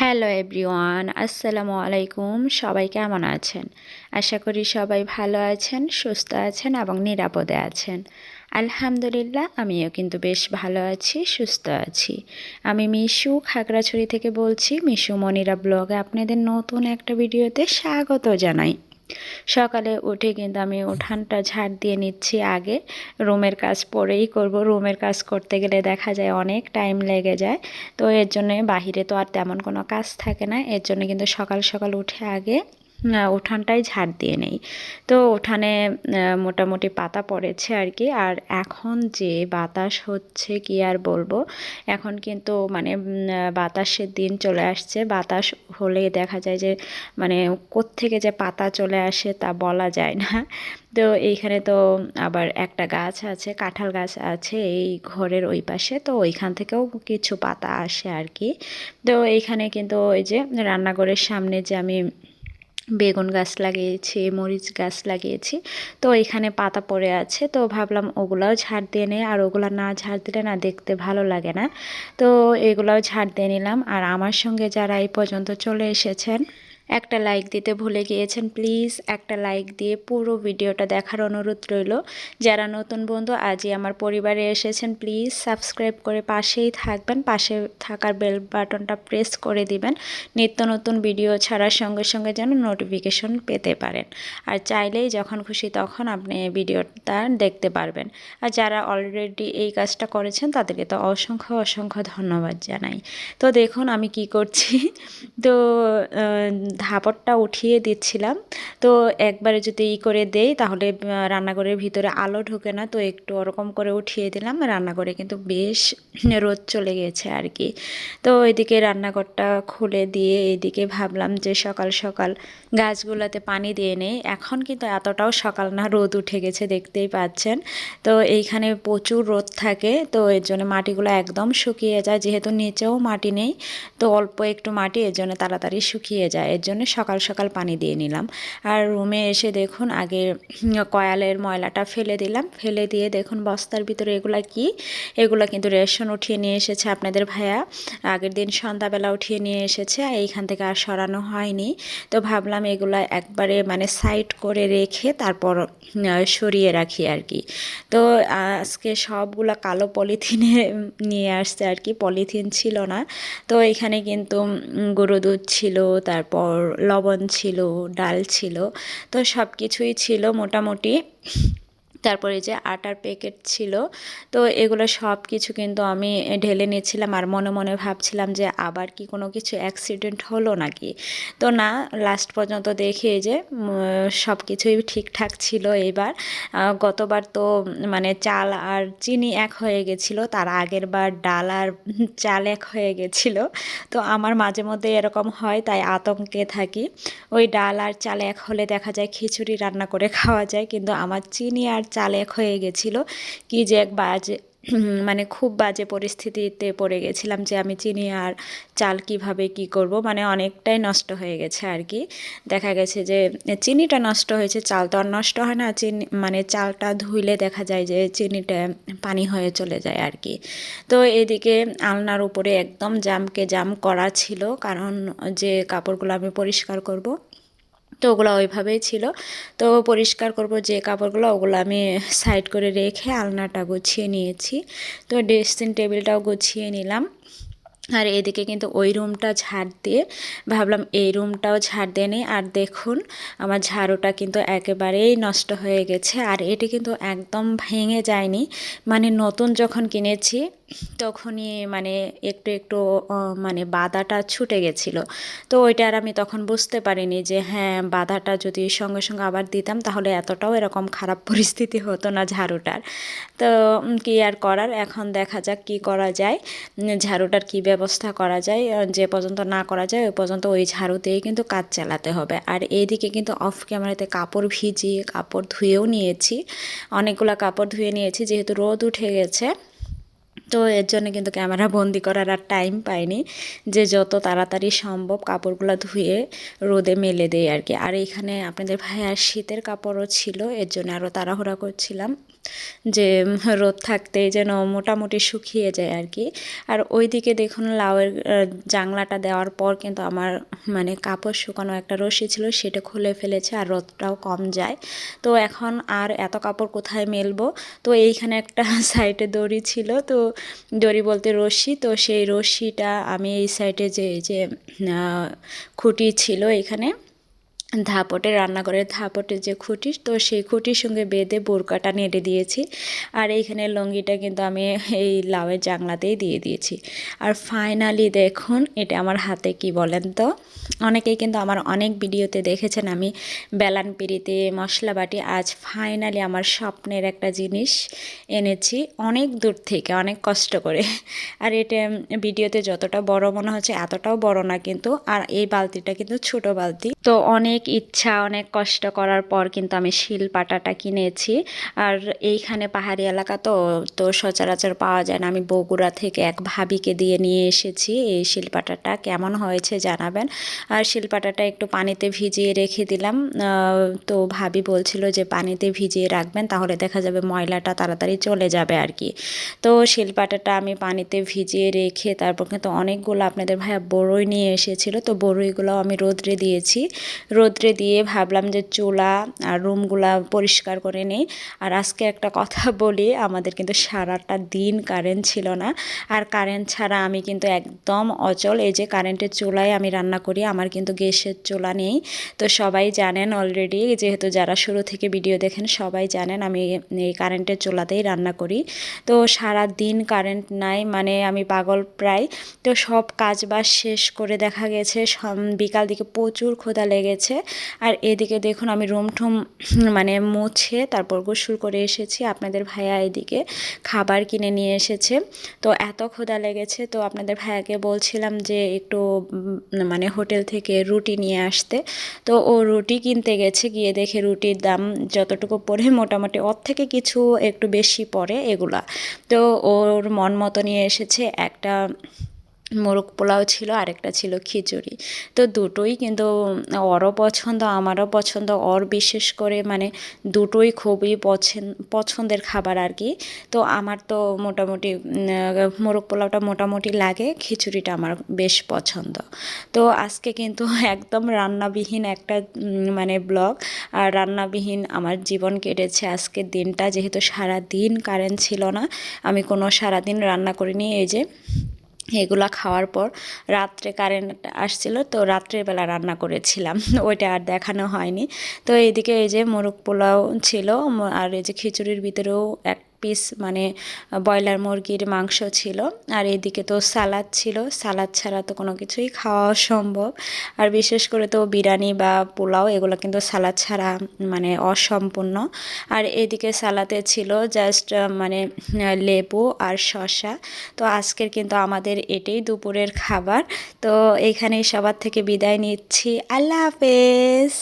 Hello everyone, আসসালামু আলাইকুম। সবাই কেমন আছেন? আশা করি সবাই ভালো আছেন, সুস্থ আছেন এবং নিরাপদে আছেন। আলহামদুলিল্লাহ, আমিও কিন্তু বেশ ভালো আছি, সুস্থ আছি। আমি মিশু খাগড়াছড়ি থেকে বলছি। মিশু মনিরা ব্লগে আপনাদের নতুন একটা ভিডিওতে স্বাগত জানাই। সকালে উঠে কিন্তু আমি উঠানটা ঝাড় দিয়ে নিচ্ছি। আগে রুমের কাজ পরেই করব। রুমের কাজ করতে গেলে দেখা যায় অনেক টাইম লেগে যায়, তো এর জন্যে বাহিরে তো আর তেমন কোনো কাজ থাকে না। এর জন্য কিন্তু সকাল সকাল উঠে আগে উঠানটাই ঝাড় দিয়ে নেই। তো উঠানে মোটামুটি পাতা পড়েছে আর কি। আর এখন যে বাতাস হচ্ছে কি আর বলবো, এখন কিন্তু মানে বাতাসের দিন চলে আসছে। বাতাস হলে দেখা যায় যে মানে কোত্থেকে যে পাতা চলে আসে তা বলা যায় না। তো এইখানে তো আবার একটা গাছ আছে, কাঁঠাল গাছ আছে এই ঘরের ওই পাশে, তো ওইখান থেকেও কিছু পাতা আসে আর কি। তো এইখানে কিন্তু ওই যে রান্নাঘরের সামনে যে আমি বেগুন গাছ লাগিয়েছি, মরিচ গাছ লাগিয়েছি, তো এখানে পাতা পড়ে আছে। তো ভাবলাম ওগুলাও ঝাড় দিয়ে নেই, আর ওগুলা না ঝাড় দিলে না দেখতে ভালো লাগে না। তো এগুলাও ঝাড় দিয়ে নিলাম। আর আমার সঙ্গে যারা এই পর্যন্ত চলে এসেছেন, একটা লাইক দিতে ভুলে গিয়েছেন, প্লিজ একটা লাইক দিয়ে পুরো ভিডিওটা দেখার অনুরোধ রইল। যারা নতুন বন্ধু আজই আমার পরিবারে এসেছেন, প্লিজ সাবস্ক্রাইব করে পাশেই থাকবেন, পাশে থাকার বেল বাটনটা প্রেস করে দিবেন, নিত্য নতুন ভিডিও ছাড়ার সঙ্গে সঙ্গে যেন নোটিফিকেশন পেতে পারেন। আর চাইলেই যখন খুশি তখন আপনি ভিডিওটা দেখতে পারবেন। আর যারা অলরেডি এই কাজটা করেছেন তাদেরকে তো অসংখ্য অসংখ্য ধন্যবাদ জানাই। তো দেখুন আমি কি করছি। তো ধাপড়টা উঠিয়ে দিচ্ছিলাম। তো একবারে যদি করে দেই তাহলে রান্নাঘরের ভিতরে আলো ঢোকে না, তো একটু ওরকম করে উঠিয়ে দিলাম। রান্নাঘরে কিন্তু বেশ রোদ চলে গেছে আর কি। তো এদিকে রান্নাঘরটা খুলে দিয়ে এইদিকে ভাবলাম যে সকাল সকাল গাছগুলোতে পানি দিয়ে নেই। এখন কিন্তু এতটাও সকাল না, রোদ উঠে গেছে দেখতেই পাচ্ছেন। তো এইখানে প্রচুর রোদ থাকে, তো এর জন্য মাটিগুলো একদম শুকিয়ে যায়। যেহেতু নিচেও মাটি নেই, তো অল্প একটু মাটি, এর জন্য তাড়াতাড়ি শুকিয়ে যায়। এর জন্য সকাল সকাল পানি দিয়ে নিলাম। আর রুমে এসে দেখুন আগে কয়ালের ময়লাটা ফেলে দিলাম। ফেলে দিয়ে দেখুন বস্তার ভিতরে এগুলা কি, এগুলো কিন্তু রেশন উঠিয়ে নিয়ে এসেছে আপনাদের ভাইয়া। আগের দিন সন্ধ্যাবেলা উঠিয়ে নিয়ে এসেছে, এইখান থেকে আর সরানো হয়নি। তো ভাবলাম এগুলা একবারে মানে সাইড করে রেখে তারপর সরিয়ে রাখি আর কি। তো আজকে সবগুলা কালো পলিথিনে নিয়ে আসছে আর কি, পলিথিন ছিল না। তো এখানে কিন্তু গরু দুধ ছিল, তারপর লবণ ছিল, ডাল ছিল, তো সব কিছুই ছিল মোটামুটি। তারপরে যে আটার প্যাকেট ছিল, তো এগুলো সব কিছু কিন্তু আমি ঢেলে নিয়েছিলাম। আর মনে মনে ভাবছিলাম যে আবার কি কোনো কিছু অ্যাক্সিডেন্ট হলো নাকি। তো না, লাস্ট পর্যন্ত দেখে যে সব কিছুই ঠিকঠাক ছিল। এবার গতবার তো মানে চাল আর চিনি এক হয়ে গেছিলো, তার আগের বার ডাল আর চাল এক হয়ে গেছিলো। তো আমার মাঝে মধ্যে এরকম হয়, তাই আতঙ্কে থাকি। ওই ডাল আর চাল এক হলে দেখা যায় খিচুড়ি রান্না করে খাওয়া যায়, কিন্তু আমার চিনি আর চাল এক হয়ে গেছিলো। কি যে এক বাজে মানে খুব বাজে পরিস্থিতিতে পড়ে গেছিলাম যে আমি চিনি আর চাল কিভাবে কি করব, মানে অনেকটাই নষ্ট হয়ে গেছে আর কি। দেখা গেছে যে চিনিটা নষ্ট হয়েছে, চাল তো আর নষ্ট হয় না। চিনি মানে চালটা ধুইলে দেখা যায় যে চিনিটা পানি হয়ে চলে যায় আর কি। তো এদিকে আলনার উপরে একদম জামকে জাম করা ছিল, কারণ যে কাপড়গুলো আমি পরিষ্কার করব, তো ওগুলো ওইভাবেই ছিল। তো পরিষ্কার করব যে কাপড়গুলো, ওগুলো আমি সাইড করে রেখে আলনাটা গুছিয়ে নিয়েছি। তো ড্রেসিং টেবিলটাও গুছিয়ে নিলাম। আর এদিকে কিন্তু ওই রুমটা ঝাড় দিয়ে ভাবলাম এই রুমটাও ঝাড় দিয়ে নিই। আর দেখুন আমার ঝাড়ুটা কিন্তু একেবারেই নষ্ট হয়ে গেছে, আর এটি কিন্তু একদম ভেঙে যায়নি। মানে নতুন যখন কিনেছি তখনই মানে একটু একটু মানে বাদাটা ছুটে গেছিলো। তো ওইটা আর আমি তখন বুঝতে পারিনি যে হ্যাঁ, বাদাটা যদি সঙ্গে সঙ্গে আবার দিতাম তাহলে এতটাও এরকম খারাপ পরিস্থিতি হতো না ঝাড়ুটার। তো কি আর করার, এখন দেখা যাক কি করা যায়, ঝাড়ুটার কি ব্যবস্থা করা যায়। যে পর্যন্ত না করা যায় ওই পর্যন্ত ওই ঝাড়ুতেই কিন্তু কাজ চালাতে হবে। আর এইদিকে কিন্তু অফ ক্যামেরাতে কাপড় ভিজিয়ে কাপড় ধুয়েও নিয়েছি, অনেকগুলো কাপড় ধুয়ে নিয়েছি যেহেতু রোদ উঠে গেছে। তো এর জন্য কিন্তু ক্যামেরা বন্দি করার আর টাইম পাইনি, যে যত তাড়াতাড়ি সম্ভব কাপড়গুলো ধুয়ে রোদে মেলে দেই আর কি। আর এখানে আপনাদের ভাইয়ার শীতের কাপড়ও ছিল, এর জন্য আরও তাড়াহুড়া করছিলাম। যে রোদ থাকতেই যেন মোটামুটি শুকিয়ে যায় আর কি। আর ওইদিকে দেখুন লাউয়ের জাংলাটা দেওয়ার পর কিন্তু আমার মানে কাপড় শুকানো একটা রশি ছিল সেটা খুলে ফেলেছে আর রোদটাও কম যায়। তো এখন আর এত কাপড় কোথায় মেলবো, তো এইখানে একটা সাইডে দড়ি ছিল, তো দড়ি বলতে রশি, তো সেই রশিটা আমি এই সাইডে যে খুঁটি ছিল এখানে ধাপটে, রান্নাঘরের ধাপটে যে খুঁটি, তো সেই খুঁটির সঙ্গে বেঁধে বোরকাটা নেড়ে দিয়েছি। আর এইখানে লুঙ্গিটা কিন্তু আমি এই লাউয়ের জাংলাতেই দিয়ে দিয়েছি। আর ফাইনালি দেখুন এটা আমার হাতে, কি বলেন তো, অনেকেই কিন্তু আমার অনেক ভিডিওতে দেখেছেন আমি বেলান পিড়িতে মশলা বাটি, আজ ফাইনালি আমার স্বপ্নের একটা জিনিস এনেছি অনেক দূর থেকে, অনেক কষ্ট করে। আর এটা ভিডিওতে যতটা বড় মনে হচ্ছে এতটাও বড় না কিন্তু। আর এই বালতিটা কিন্তু ছোট বালতি। তো অনেক ইচ্ছা অনেক কষ্ট করার পর কিন্তু আমি শিলপাটাটা কিনেছি। আর এইখানে পাহাড়ি এলাকা তো তো সচরাচর পাওয়া যায় না। আমি বগুড়া থেকে এক ভাবিকে দিয়ে নিয়ে এসেছি। এই শিলপাটাটা কেমন হয়েছে জানাবেন। আর শিলপাটাটা একটু পানিতে ভিজিয়ে রেখে দিলাম। তো ভাবি বলছিল যে পানিতে ভিজিয়ে রাখবেন তাহলে দেখা যাবে ময়লাটা তাড়াতাড়ি চলে যাবে আর কি। তো শিলপাটাটা আমি পানিতে ভিজিয়ে রেখে তারপর কিন্তু অনেকগুলো আপনাদের ভাইয়া বড়ই নিয়ে এসেছিলো, তো বড়ইগুলো আমি রোদ্রে দিয়েছি। রোদ্রে দিয়ে ভাবলাম যে চুলা আর রুমগুলা পরিষ্কার করে নিই। আর আজকে একটা কথা বলি, আমাদের কিন্তু সারাটা দিন কারেন্ট ছিল না। আর কারেন্ট ছাড়া আমি কিন্তু একদম অচল। এই যে কারেন্টের চুলায় আমি রান্না করি, আমার কিন্তু গ্যাসের চুলা নেই। তো সবাই জানেন অলরেডি, যেহেতু যারা শুরু থেকে ভিডিও দেখেন সবাই জানেন আমি এই কারেন্টের চুলাতেই রান্না করি। তো সারা দিন কারেন্ট নাই, মানে আমি পাগল প্রায়। তো সব কাজ বাজ শেষ করে দেখা গেছে বিকাল দিকে প্রচুর ক্ষুধা লেগেছে। আর এদিকে দেখুন আমি রুম ঠুম মানে মুছে তারপর গোসল করে এসেছি। আপনাদের ভাইয়া এদিকে খাবার কিনে নিয়ে এসেছে। তো এত ক্ষুধা লেগেছে, তো আপনাদের ভাইয়াকে বলছিলাম যে একটু মানে হোটেল থেকে রুটি নিয়ে আসতে। তো ও রুটি কিনতে গেছে, গিয়ে দেখে রুটির দাম যতটুকু পড়ে মোটামুটি ওর থেকে কিছু একটু বেশি পড়ে এগুলা। তো ওর মন মতো নিয়ে এসেছে, একটা মোরগ পোলাও ছিল, আরেকটা ছিল খিচুড়ি। তো দুটোই কিন্তু ওরও পছন্দ আমারও পছন্দ, ওর বিশেষ করে মানে দুটোই খুবই পছন্দের খাবার আর কি। তো আমার তো মোটামুটি মোরগ পোলাওটা মোটামুটি লাগে, খিচুড়িটা আমার বেশ পছন্দ। তো আজকে কিন্তু একদম রান্নাবিহীন একটা মানে ব্লগ, আর রান্নাবিহীন আমার জীবন কেটেছে আজকের দিনটা, যেহেতু সারা দিন কারেন্ট ছিল না। আমি কোনো সারাদিন রান্না করিনি। এই যে এগুলা খাওয়ার পর রাত্রে কারেন্ট আসছিল, তো রাত্রের বেলা রান্না করেছিলাম, ওইটা আর দেখানো হয়নি। তো এইদিকে এই যে মোরগ পোলাও ছিল, আর এই যে খিচুড়ির ভিতরেও এক পিস মানে ব্রয়লার মুরগির মাংস ছিল। আর এদিকে তো সালাদ ছিল, সালাদ ছাড়া তো কোনো কিছুই খাওয়া অসম্ভব। আর বিশেষ করে তো বিরিয়ানি বা পোলাও এগুলো কিন্তু সালাদ ছাড়া মানে অসম্পূর্ণ। আর এদিকে সালাদে ছিল জাস্ট মানে লেবু আর শসা। তো আজকের কিন্তু আমাদের এটাই দুপুরের খাবার। তো এইখানেই সবার থেকে বিদায় নিচ্ছি, আল্লাহ হাফেজ।